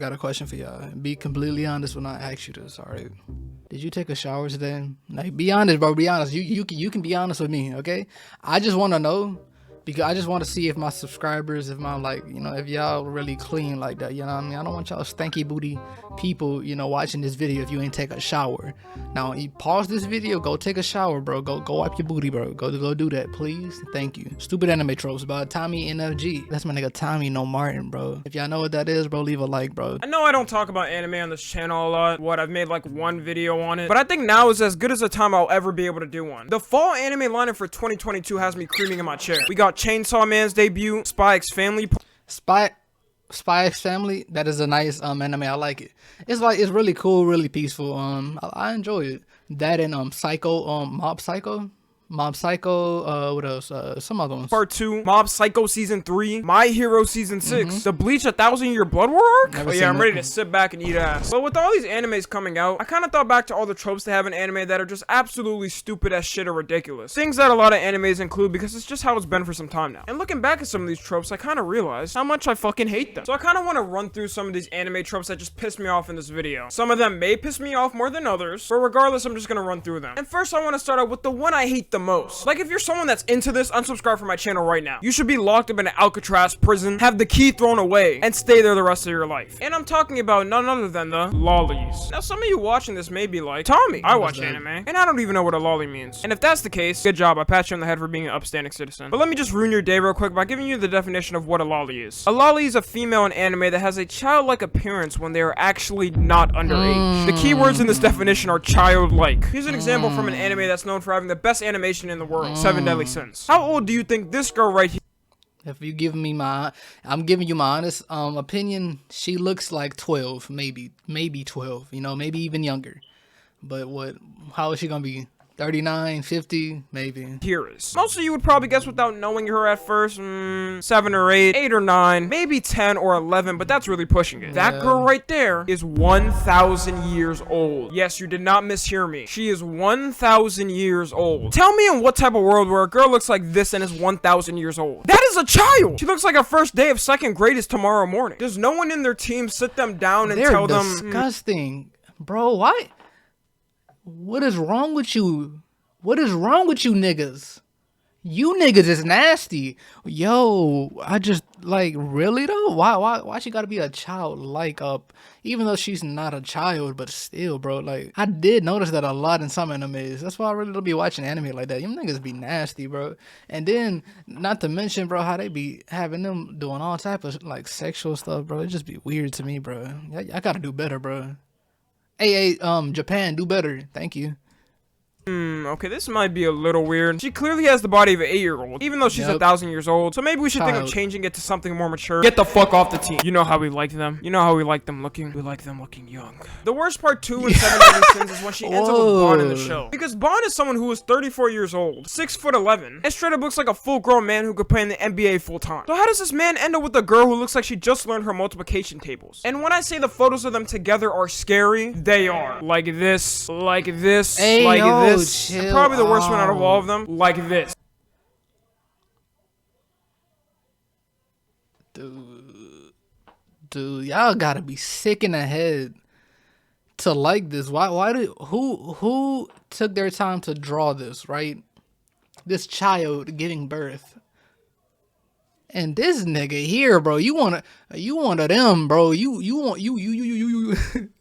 Got a question for y'all. Be completely honest when I ask you this, alright? Did you take a shower today? Like, be honest, bro. Be honest. You can be honest with me, okay? I just want to know, because I just want to see if my subscribers, if my, like, you know, if y'all really clean like that, you know what I mean? I don't want y'all stanky booty people, you know, watching this video if you ain't take a shower. Now, you pause this video, go take a shower, bro. Go wipe your booty, bro. Go do that, please. Thank you. Stupid Anime Tropes by Tommy NFG. That's my nigga Tommy No Martin, bro. If y'all know what that is, bro, leave a like, bro. I know I don't talk about anime on this channel a lot. I've made like one video on it, but I think now is as good as a time I'll ever be able to do one. The fall anime lineup for 2022 has me creaming in my chair. We got Chainsaw Man's debut, Spy X Family. Spy X Family, that is a nice anime. I like it. It's really cool, really peaceful. I enjoy it. That and Mob Psycho, what else? Some other ones. Part 2, Mob Psycho Season 3, My Hero Season 6, The Bleach 1000-Year Blood War arc? Oh yeah, I'm ready to sit back and eat ass. But with all these animes coming out, I kind of thought back to all the tropes they have in anime that are just absolutely stupid as shit or ridiculous. Things that a lot of animes include because it's just how it's been for some time now. And looking back at some of these tropes, I kind of realized how much I fucking hate them. So I kind of want to run through some of these anime tropes that just pissed me off in this video. Some of them may piss me off more than others, but regardless, I'm just gonna run through them. And first, I want to start out with the one I hate the most. Like, if you're someone that's into this, unsubscribe from my channel right now. You should be locked up in an Alcatraz prison, have the key thrown away, and stay there the rest of your life. And I'm talking about none other than the lollies. Now, some of you watching this may be like, Tommy, I watch anime, and I don't even know what a lolly means. And if that's the case, good job, I pat you on the head for being an upstanding citizen. But let me just ruin your day real quick by giving you the definition of what a lolly is. A lolly is a female in anime that has a childlike appearance when they are actually not underage. The keywords in this definition are childlike. Here's an example from an anime that's known for having the best animation in the world. 7 Deadly Sins. How old do you think this girl right here? If you give me I'm giving you my honest opinion. She looks like 12, maybe 12. You know, maybe even younger. But how is she gonna be? 39, 50, maybe. Here is. Most of you would probably guess without knowing her at first. 7 or 8, 8 or 9, maybe 10 or 11, but that's really pushing it. That girl right there is 1,000 years old. Yes, you did not mishear me. She is 1,000 years old. Tell me in what type of world where a girl looks like this and is 1,000 years old. That is a child! She looks like her first day of second grade is tomorrow morning. Does no one in their team sit them down and tell them... disgusting. Bro, why? What is wrong with you? What is wrong with you niggas? You niggas is nasty. Yo, I just, like, really though? Why she gotta be a child, like, even though she's not a child, but still, bro, like, I did notice that a lot in some animes. That's why I really don't be watching anime like that. You niggas be nasty, bro. And then, not to mention, bro, how they be having them doing all type of, like, sexual stuff, bro. It just be weird to me, bro. I gotta do better, bro. Hey, Japan, do better. Thank you. Okay, this might be a little weird. She clearly has the body of an 8-year-old, even though she's 1,000 years old. So maybe we should think of changing it to something more mature. Get the fuck off the team. You know how we like them. You know how we like them looking. We like them looking young. The worst part too in 7 Deadly Sins is when she ends up with Bond in the show. Because Bond is someone who is 34 years old, 6'11", and straight up looks like a full-grown man who could play in the NBA full-time. So how does this man end up with a girl who looks like she just learned her multiplication tables? And when I say the photos of them together are scary, they are. Like this, like this, hey, like yo, this. Chill. And probably the worst one out of all of them, like this. Dude, y'all gotta be sick in the head to like this. Who took their time to draw this, right? This child giving birth. And this nigga here, bro, you one of them, bro. You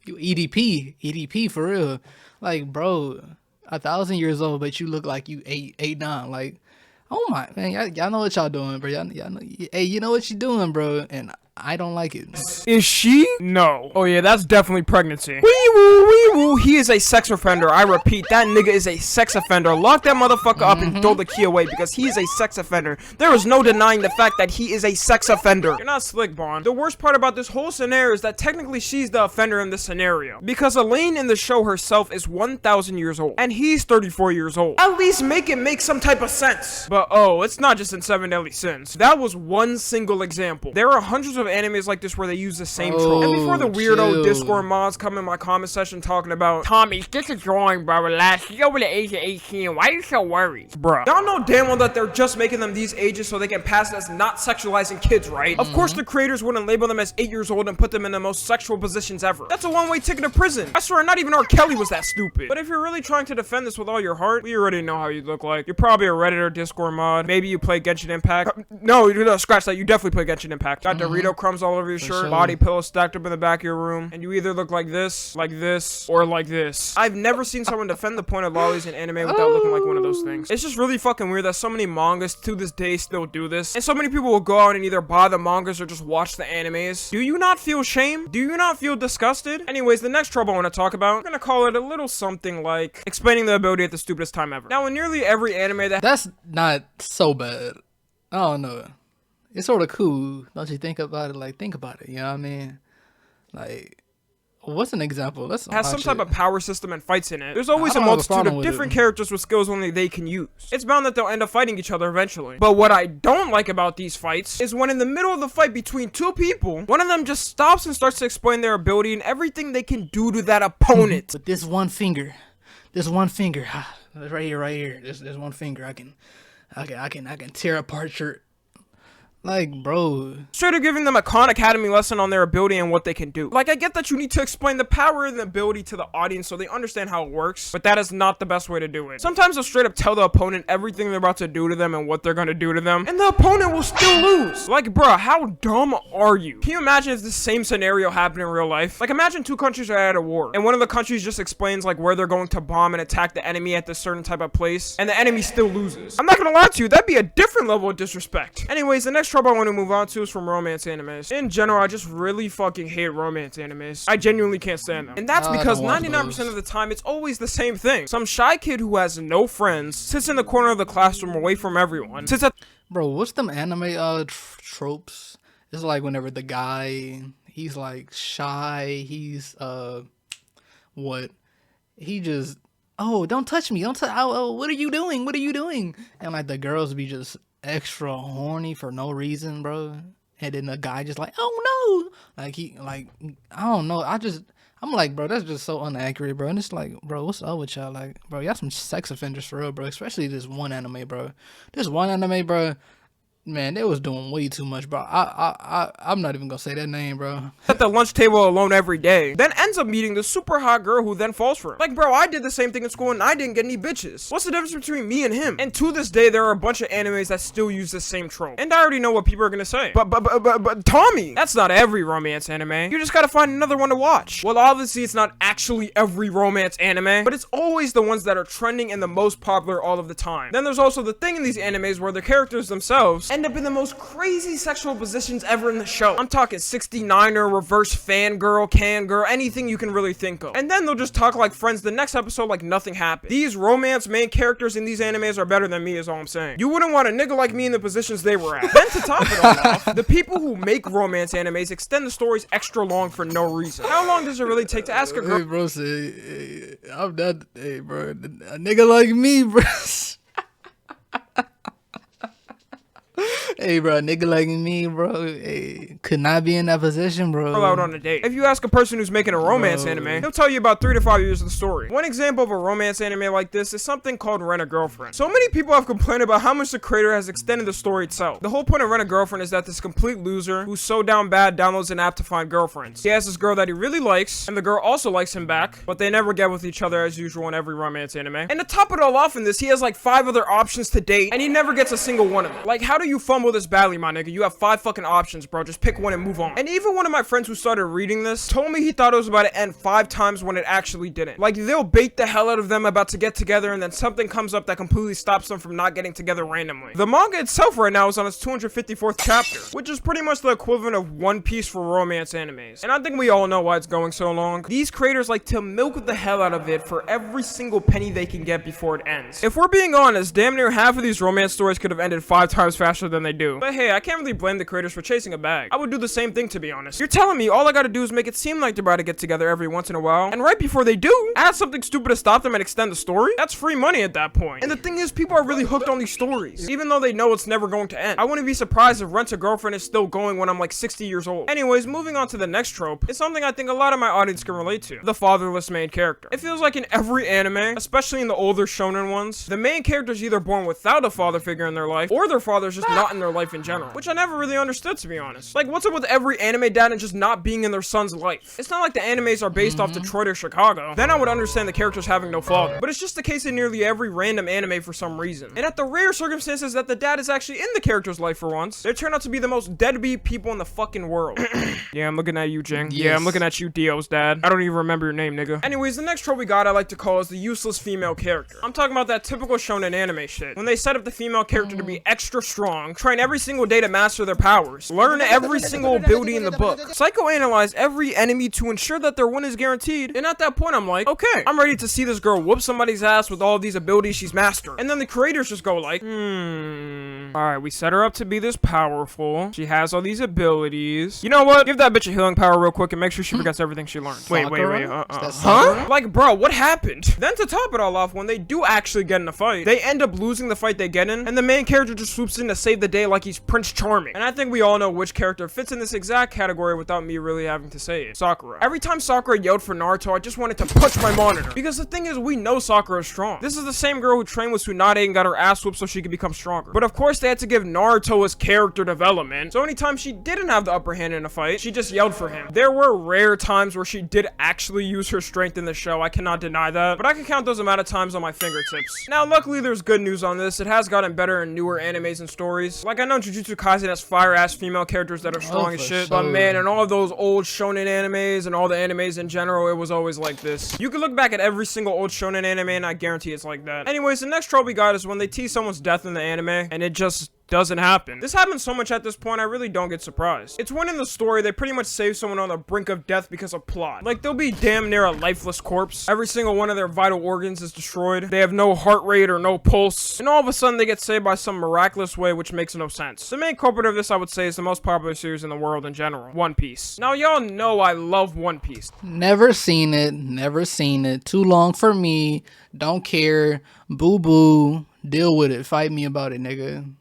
EDP for real. Like, bro, 1,000 years old, but you look like you 8, 9. Like, oh my, man, y'all know what y'all doing, bro. Y'all know, hey, you know what you doing, bro. And I don't like it. Is she? No. Oh yeah, that's definitely pregnancy. Wee woo, wee woo. He is a sex offender. I repeat, that nigga is a sex offender. Lock that motherfucker up and throw the key away because he is a sex offender. There is no denying the fact that he is a sex offender. You're not slick, Bond. The worst part about this whole scenario is that technically she's the offender in this scenario. Because Elaine in the show herself is 1,000 years old. And he's 34 years old. At least make it make some type of sense. But oh, it's not just in 7 Deadly Sins. That was one single example. There are hundreds of animes like this where they use the same trope. And before the weirdo Discord mods come in my comment section talking about, Tommy, this is drawing, bro, relax, you're over the age of 18, why are you so worried? Bruh. Y'all know damn well that they're just making them these ages so they can pass it as not sexualizing kids, right? Of course the creators wouldn't label them as 8 years old and put them in the most sexual positions ever. That's a one-way ticket to prison. I swear, not even R. Kelly was that stupid. But if you're really trying to defend this with all your heart, we already know how you look like. You're probably a Reddit or Discord mod. Maybe you play Genshin Impact. No, scratch that. You definitely play Genshin Impact. Got Dorito crumbs all over your shirt, body pillows stacked up in the back of your room, and you either look like this, or like this. I've never seen someone defend the point of lollies in anime without looking like one of those things. It's just really fucking weird that so many mangas to this day still do this, and so many people will go out and either buy the mangas or just watch the animes. Do you not feel shame? Do you not feel disgusted? Anyways, the next trope I want to talk about, I'm gonna call it a little something like explaining the ability at the stupidest time ever. Now, in nearly every anime that's not so bad. I don't know. It's sort of cool, don't you think about it? Like, think about it, you know what I mean? Like, what's an example? Has some type of power system and fights in it. There's always a multitude of different characters with skills only they can use. It's bound that they'll end up fighting each other eventually. But what I don't like about these fights is when in the middle of the fight between two people, one of them just stops and starts to explain their ability and everything they can do to that opponent. With this one finger, right here. This one finger, I can tear apart your. Like, bro. Straight up giving them a Khan Academy lesson on their ability and what they can do. Like, I get that you need to explain the power and the ability to the audience so they understand how it works, but that is not the best way to do it. Sometimes they'll straight up tell the opponent everything they're about to do to them and what they're gonna do to them, and the opponent will still lose. Like, bruh, how dumb are you? Can you imagine if the same scenario happened in real life? Like, imagine two countries are at a war, and one of the countries just explains, like, where they're going to bomb and attack the enemy at this certain type of place, and the enemy still loses. I'm not gonna lie to you, that'd be a different level of disrespect. Anyways, the next trope I want to move on to is from romance animes. In general, I just really fucking hate romance animes. I genuinely can't stand them. And that's because 99% of the time, it's always the same thing. Some shy kid who has no friends sits in the corner of the classroom away from everyone. Bro, what's them anime tropes? It's like whenever the guy, he's like shy, he's he just, oh, don't touch me, oh, what are you doing? And like the girls be just extra horny for no reason, bro. And then the guy just like, oh no, I don't know. I'm like, bro, that's just so inaccurate, bro. And it's like, bro, what's up with y'all? Like, bro, y'all some sex offenders for real, bro. Especially this one anime, bro. Man, they was doing way too much, bro. I'm not even gonna say that name, bro. At the lunch table alone every day, then ends up meeting the super hot girl who then falls for him. Like, bro, I did the same thing in school and I didn't get any bitches. What's the difference between me and him? And to this day, there are a bunch of animes that still use the same trope. And I already know what people are gonna say. But Tommy, that's not every romance anime. You just gotta find another one to watch. Well, obviously, it's not actually every romance anime, but it's always the ones that are trending and the most popular all of the time. Then there's also the thing in these animes where the characters themselves end up in the most crazy sexual positions ever in the show. I'm talking 69er, reverse fangirl, can girl, anything you can really think of. And then they'll just talk like friends the next episode like nothing happened. These romance main characters in these animes are better than me is all I'm saying. You wouldn't want a nigga like me in the positions they were at. Then to top it all off, the people who make romance animes extend the stories extra long for no reason. How long does it really take to ask a girl? Hey, bro, I'm not, hey, bro, a nigga like me, bro. Hey, bro, nigga like me, bro, hey, could not be in that position, bro. Out on a date. If you ask a person who's making a romance anime, he'll tell you about 3 to 5 years of the story. One example of a romance anime like this is something called Rent a Girlfriend. So many people have complained about how much the creator has extended the story itself. The whole point of Rent a Girlfriend is that this complete loser, who's so down bad, downloads an app to find girlfriends. He has this girl that he really likes, and the girl also likes him back, but they never get with each other as usual in every romance anime. And to top it all off in this, he has like 5 other options to date, and he never gets a single one of them. Like, how do you fumble this badly, my nigga? You have 5 fucking options, bro. Just pick one and move on. And even one of my friends who started reading this told me he thought it was about to end 5 times when it actually didn't. Like, they'll bait the hell out of them about to get together, and then something comes up that completely stops them from not getting together randomly. The manga itself right now is on its 254th chapter, which is pretty much the equivalent of One Piece for romance animes. And I think we all know why it's going so long. These creators like to milk the hell out of it for every single penny they can get before it ends. If we're being honest, damn near half of these romance stories could have ended 5 times faster than they do. But hey, I can't really blame the creators for chasing a bag. I would do the same thing, to be honest. You're telling me all I gotta do is make it seem like they're about to get together every once in a while, and right before they do, add something stupid to stop them and extend the story? That's free money at that point. And the thing is, people are really hooked on these stories, even though they know it's never going to end. I wouldn't be surprised if Rent a Girlfriend is still going when I'm like 60 years old. Anyways, moving on to the next trope, it's something I think a lot of my audience can relate to. The fatherless main character. It feels like in every anime, especially in the older shonen ones, the main character is either born without a father figure in their life, or their father's just not in their life in general, which I never really understood, to be honest. Like, what's up with every anime dad and just not being in their son's life? It's not like the animes are based off Detroit or Chicago. Then I would understand the characters having no father. But it's just the case in nearly every random anime for some reason. And at the rare circumstances that the dad is actually in the character's life for once, they turn out to be the most deadbeat people in the fucking world. Yeah, I'm looking at you, Jing. Yes. Yeah, I'm looking at you, Dio's dad. I don't even remember your name, nigga. Anyways, the next trope we got I like to call is the useless female character. I'm talking about that typical shonen anime shit. When they set up the female character to be extra strong, train every single day to master their powers, learn every single ability in the book, psychoanalyze every enemy to ensure that their win is guaranteed, and at that point I'm like, okay, I'm ready to see this girl whoop somebody's ass with all of these abilities she's mastered. And then the creators just go like, alright, we set her up to be this powerful, she has all these abilities, you know what, give that bitch a healing power real quick and make sure she forgets everything she learned. Wait, huh? Like, bro, what happened? Then to top it all off, when they do actually get in a fight, they end up losing the fight they get in, and the main character just swoops in to save the day like he's Prince Charming. And I think we all know which character fits in this exact category without me really having to say it. Sakura. Every time Sakura yelled for Naruto, I just wanted to punch my monitor. Because the thing is, we know Sakura is strong. This is the same girl who trained with Tsunade and got her ass whooped so she could become stronger. But of course, they had to give Naruto his character development. So anytime she didn't have the upper hand in a fight, she just yelled for him. There were rare times where she did actually use her strength in the show. I cannot deny that. But I can count those amount of times on my fingertips. Now, luckily, there's good news on this. It has gotten better in newer animes and stories. Like, I know Jujutsu Kaisen has fire-ass female characters that are strong as shit. But man, in all of those old shonen animes and all the animes in general, it was always like this. You can look back at every single old shonen anime and I guarantee it's like that. Anyways, the next trope we got is when they tease someone's death in the anime and it just doesn't happen. This happens so much at this point, I really don't get surprised. It's when in the story, they pretty much save someone on the brink of death because of plot. Like, they'll be damn near a lifeless corpse. Every single one of their vital organs is destroyed. They have no heart rate or no pulse. And all of a sudden, they get saved by some miraculous way, which makes no sense. The main culprit of this, I would say, is the most popular series in the world in general, One Piece. Now, y'all know I love One Piece. Never seen it. Never seen it. Too long for me. Don't care. Boo boo. Deal with it. Fight me about it, nigga.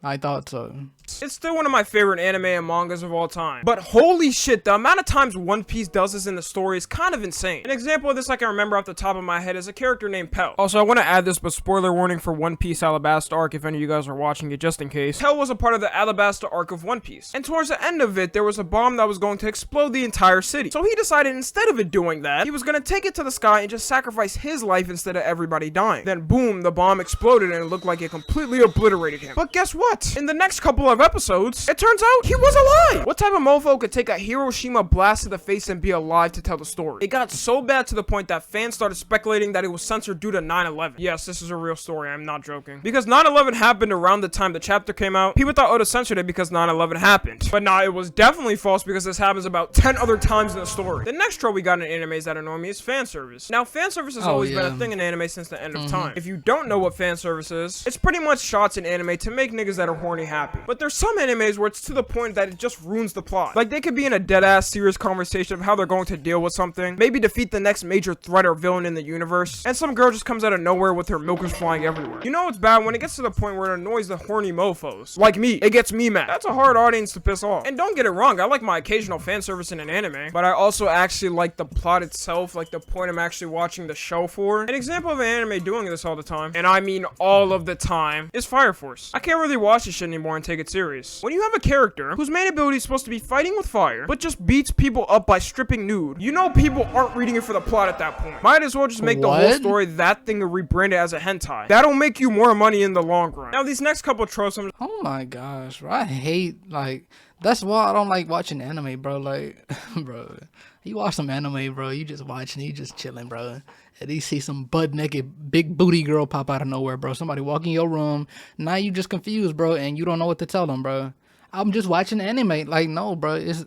I thought so. It's still one of my favorite anime and mangas of all time. But holy shit, the amount of times One Piece does this in the story is kind of insane. An example of this I can remember off the top of my head is a character named Pell. Also, I want to add this, but spoiler warning for One Piece Alabasta arc if any of you guys are watching it, just in case. Pell was a part of the Alabasta arc of One Piece. And towards the end of it, there was a bomb that was going to explode the entire city. So he decided instead of it doing that, he was going to take it to the sky and just sacrifice his life instead of everybody dying. Then boom, the bomb exploded and it looked like it completely obliterated him. But guess what? In the next couple of episodes, it turns out he was alive! What type of mofo could take a Hiroshima blast to the face and be alive to tell the story? It got so bad to the point that fans started speculating that it was censored due to 9/11. Yes, this is a real story, I'm not joking. Because 9/11 happened around the time the chapter came out, people thought Oda censored it because 9/11 happened. But nah, it was definitely false because this happens about 10 other times in the story. The next trope we got in animes that annoy me is fan service. Now, fan service has always been a thing in anime since the end of time. If you don't know what fan service is, it's pretty much shots in anime to make niggas that are horny happy. But there's some animes where it's to the point that it just ruins the plot. Like, they could be in a dead-ass serious conversation of how they're going to deal with something, maybe defeat the next major threat or villain in the universe, and some girl just comes out of nowhere with her milkers flying everywhere. You know it's bad when it gets to the point where it annoys the horny mofos. Like me, it gets me mad. That's a hard audience to piss off. And don't get it wrong, I like my occasional fan service in an anime, but I also actually like the plot itself, like the point I'm actually watching the show for. An example of an anime doing this all the time, and I mean all of the time, is Fire Force. I can't really watch this shit anymore and take it serious. When you have a character whose main ability is supposed to be fighting with fire, but just beats people up by stripping nude, you know people aren't reading it for the plot at that point. Might as well just make the whole story that thing and rebrand it as a hentai. That'll make you more money in the long run. Now, these next couple tropes, oh my gosh, bro, I hate, like, that's why I don't like watching anime, bro. Like, bro, you watch some anime, bro, you just watching, you just chilling, bro. And you see some butt-naked, big booty girl pop out of nowhere, bro. Somebody walk in your room, now you just confused, bro, and you don't know what to tell them, bro. I'm just watching anime. Like, no, bro, it's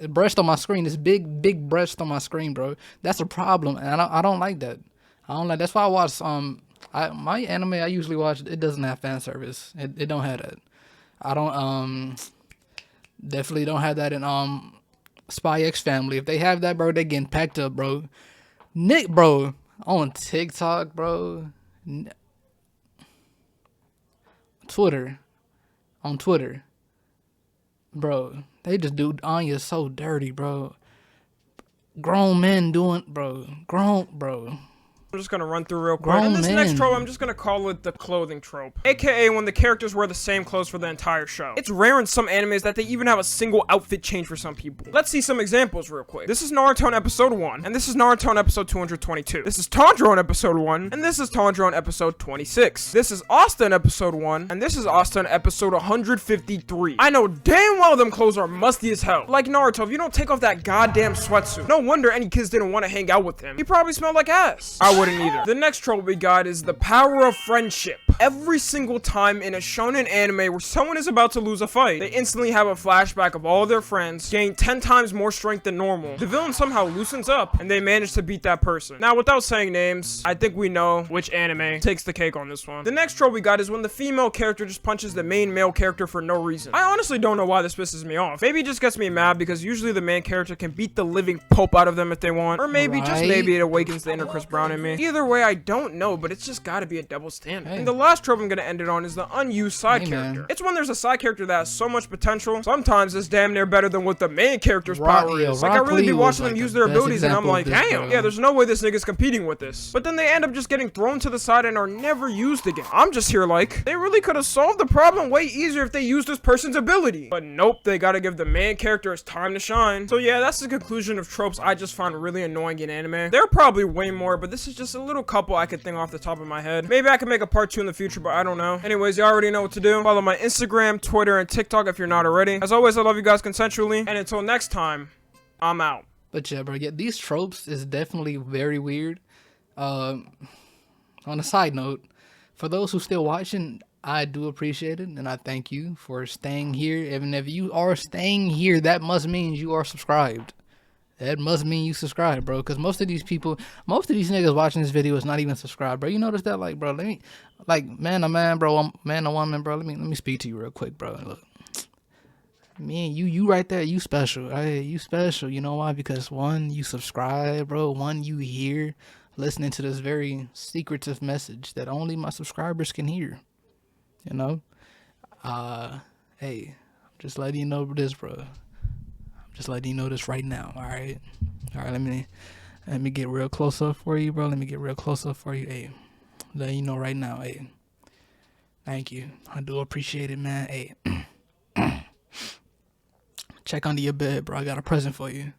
breast on my screen. It's big breast on my screen, bro. That's a problem, and I don't like that. I don't like. That's why I watch my anime I usually watch. It doesn't have fan service. It don't have that. I don't definitely don't have that in Spy X Family. If they have that, bro, they getting packed up, bro. Nick, bro, on TikTok, bro, Twitter, on Twitter, bro, they just do Anya so dirty, bro. Grown men doing, bro. I'm just gonna run through real quick. Grown And this next men. trope, I'm just gonna call it the clothing trope. AKA when the characters wear the same clothes for the entire show. It's rare in some animes that they even have a single outfit change for some people. Let's see some examples real quick. This is Naruto in episode 1, and this is Naruto in episode 222. This is Tanjiro in episode 1, and this is Tanjiro in episode 26. This is Asta in episode 1, and this is Asta in episode 153. I know damn well them clothes are musty as hell. Like Naruto, if you don't take off that goddamn sweatsuit, no wonder any kids didn't want to hang out with him. He probably smelled like ass. I wouldn't either. The next trope we got is the power of friendship. Every single time in a shonen anime where someone is about to lose a fight, they instantly have a flashback of all their friends, gain 10 times more strength than normal. The villain somehow loosens up, and they manage to beat that person. Now, without saying names, I think we know which anime takes the cake on this one. The next trope we got is when the female character just punches the main male character for no reason. I honestly don't know why this pisses me off. Maybe it just gets me mad because usually the main character can beat the living pulp out of them if they want, or maybe, just maybe, it awakens the inner Chris Brown in me. Either way, I don't know, but it's just gotta be a double standard. And the last trope I'm gonna end it on is the unused side character. It's when there's a side character that has so much potential, sometimes it's damn near better than what the main character's power is. Like, I really be watching them use their abilities and I'm like, damn, yeah, there's no way this nigga's competing with this. But then they end up just getting thrown to the side and are never used again. I'm just here like, they really could have solved the problem way easier if they used this person's ability. But nope, they gotta give the main character his time to shine. So yeah, that's the conclusion of tropes I just find really annoying in anime. There are probably way more, but this is just a little couple I could think off the top of my head. Maybe I can make a part 2 in the future, but I don't know. Anyways, you already know what to do. Follow my Instagram, Twitter, and TikTok if you're not already. As always, I love you guys consensually, and until next time, I'm out. But yeah, bro, yeah, these tropes is definitely very weird. On a side note, for those who still watching, I do appreciate it, and I thank you for staying here. Even if you are staying here, that must mean you are subscribed. That must mean you subscribe, bro. Because most of these niggas watching this video is not even subscribed, bro. You notice that, like, bro? Let me, like, man to man, bro, man to woman, bro. Let me speak to you real quick, bro. Look, me and you right there, you special. Hey, you special. You know why? Because one, you subscribe, bro. One, you here, listening to this very secretive message that only my subscribers can hear. You know, hey, I'm just letting you know this, bro. Just letting you know this right now, all right? Let me get real close up for you, bro. Let me get real close up for you. Hey, letting you know right now, hey. Thank you. I do appreciate it, man. Hey, check under your bed, bro. I got a present for you.